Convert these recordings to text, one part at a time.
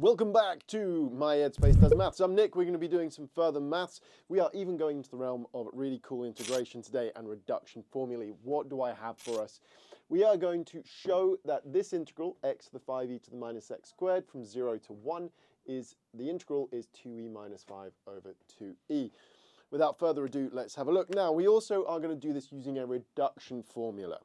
Welcome back to My Headspace Does Maths. I'm Nick. We're going to be doing some further maths. We are even going into the realm of really cool integration today and reduction formulae. What do I have for us? We are going to show that this integral, x to the 5e to the minus x squared from 0 to 1, is the integral is 2e minus 5 over 2e. Without further ado, let's have a look. Now, we also are going to do this using a reduction formula.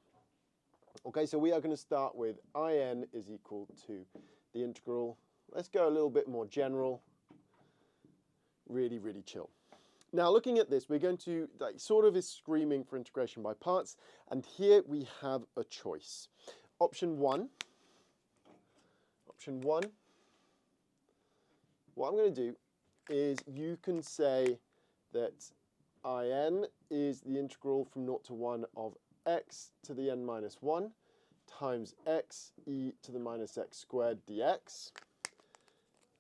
Okay, so we are going to start with in is equal to the integral. Let's go a little bit more general, really chill. Now looking at this, we're going to, sort of is screaming for integration by parts, and here we have a choice. Option one, what I'm going to do is you can say that in is the integral from 0 to 1 of x to the n minus 1 times x e to the minus x squared dx.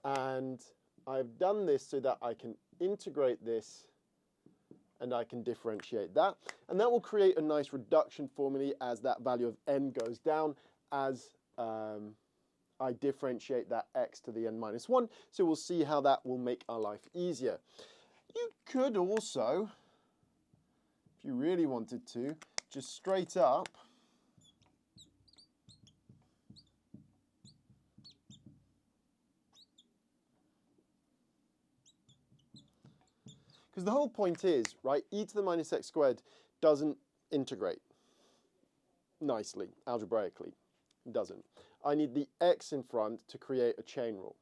And I've done this so that I can integrate this and I can differentiate that. And that will create a nice reduction formulae as that value of n goes down as I differentiate that x to the n minus 1. So we'll see how that will make our life easier. You could also, if you really wanted to, just straight up because the whole point is, right, e to the minus x squared doesn't integrate nicely, algebraically. It doesn't. I need the x in front to create a chain rule.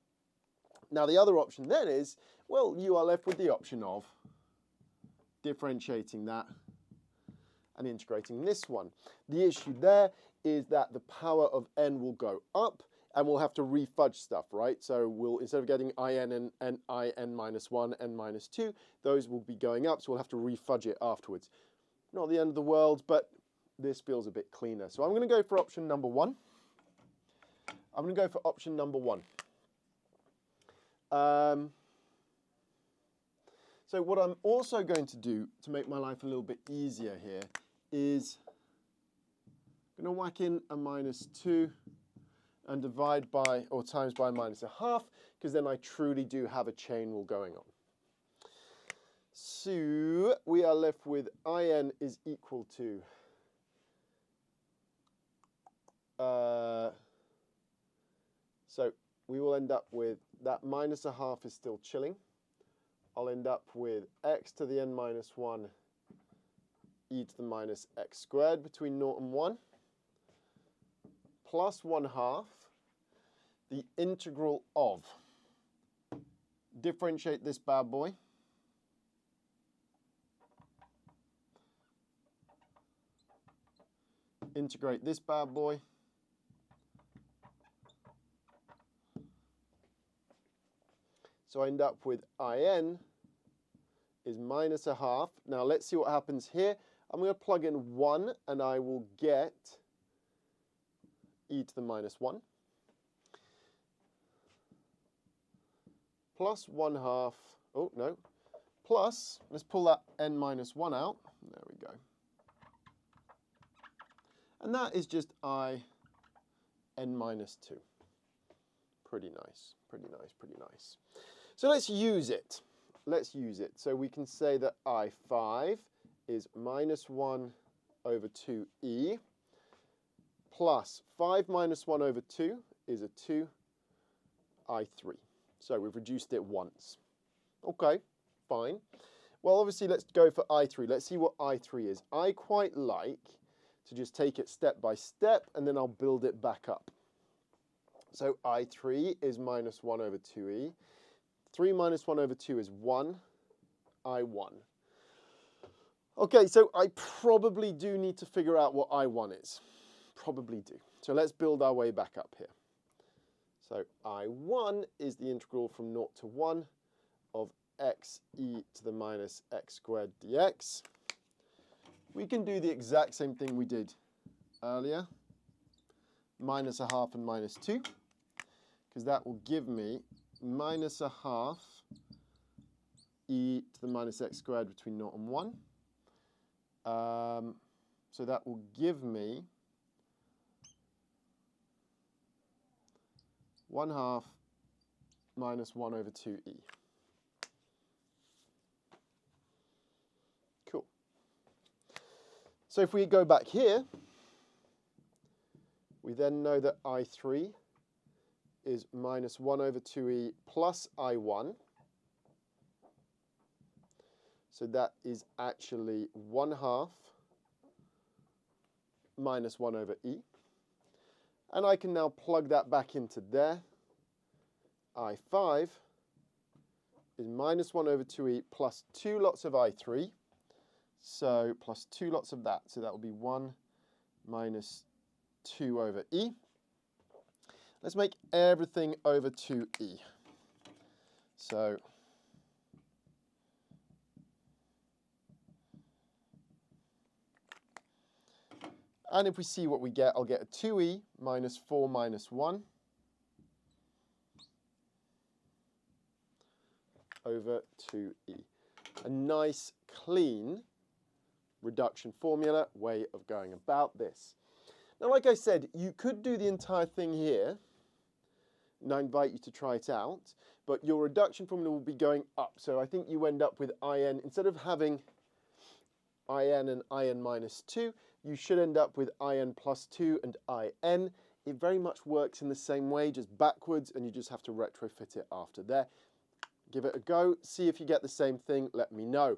Now the other option then is, well, you are left with the option of differentiating that and integrating this one. The issue there is that the power of n will go up, and we'll have to refudge stuff, right? So we'll, instead of getting in and in minus 1, n minus 2, those will be going up, so we'll have to refudge it afterwards. Not the end of the world, but this feels a bit cleaner. So I'm going to go for option number 1. So what I'm also going to do to make my life a little bit easier here is I'm going to whack in a minus 2 and divide by, or times by minus a half, because then I truly do have a chain rule going on. So we are left with in is equal to, so we will end up with that minus a half is still chilling. I'll end up with x to the n minus 1 e to the minus x squared between 0 and 1. Plus 1/2 the integral of, differentiate this bad boy, integrate this bad boy, so I end up with in is minus a half. Now let's see what happens here. I'm going to plug in 1 and I will get e to the minus 1 plus 1/2, oh no, plus, let's pull that n minus 1 out, there we go. And that is just n minus 2. Pretty nice. So let's use it. So we can say that I5 is minus 1 over 2e plus 5 minus 1 over 2 is a 2, I3. So we've reduced it once. Okay, fine. Well, obviously, let's go for I3. Let's see what I3 is. I quite like to just take it step by step, and then I'll build it back up. So I3 is minus 1 over 2e. 3 minus 1 over 2 is 1, I1. Okay, so I probably do need to figure out what I1 is. Probably do. So let's build our way back up here. So I1 is the integral from 0 to 1 of x e to the minus x squared dx. We can do the exact same thing we did earlier, minus a half and minus 2, because that will give me minus a half e to the minus x squared between 0 and 1. So that will give me 1/2 minus 1 over 2e. Cool. So if we go back here, we then know that I3 is minus 1 over 2e plus I1. So that is actually 1/2 minus 1 over e. And I can now plug that back into there. I5 is minus 1 over 2e plus 2 lots of I3. So plus 2 lots of that. So that will be 1 minus 2 over e. Let's make everything over 2e. So and if we see what we get, I'll get a 2e minus 4 minus 1 over 2e. A nice, clean reduction formula way of going about this. Now, like I said, you could do the entire thing here, and I invite you to try it out, but your reduction formula will be going up. So I think you end up with in, instead of having in and in minus 2, you should end up with in plus 2 and in. It very much works in the same way, just backwards, and you just have to retrofit it after there. Give it a go, see if you get the same thing, let me know.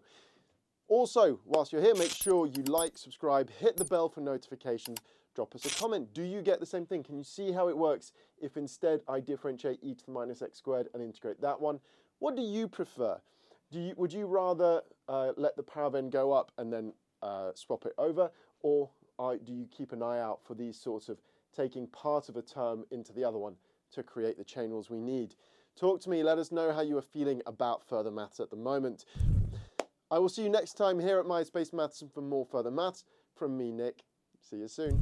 Also, whilst you're here, make sure you like, subscribe, hit the bell for notifications, drop us a comment. Do you get the same thing? Can you see how it works if instead I differentiate e to the minus x squared and integrate that one? What do you prefer? Would you rather let the power of n go up and then swap it over, or do you keep an eye out for these sorts of taking part of a term into the other one to create the chain rules we need? Talk to me, let us know how you are feeling about further maths at the moment. I will see you next time here at MySpace Maths for more further maths. From me, Nick. See you soon.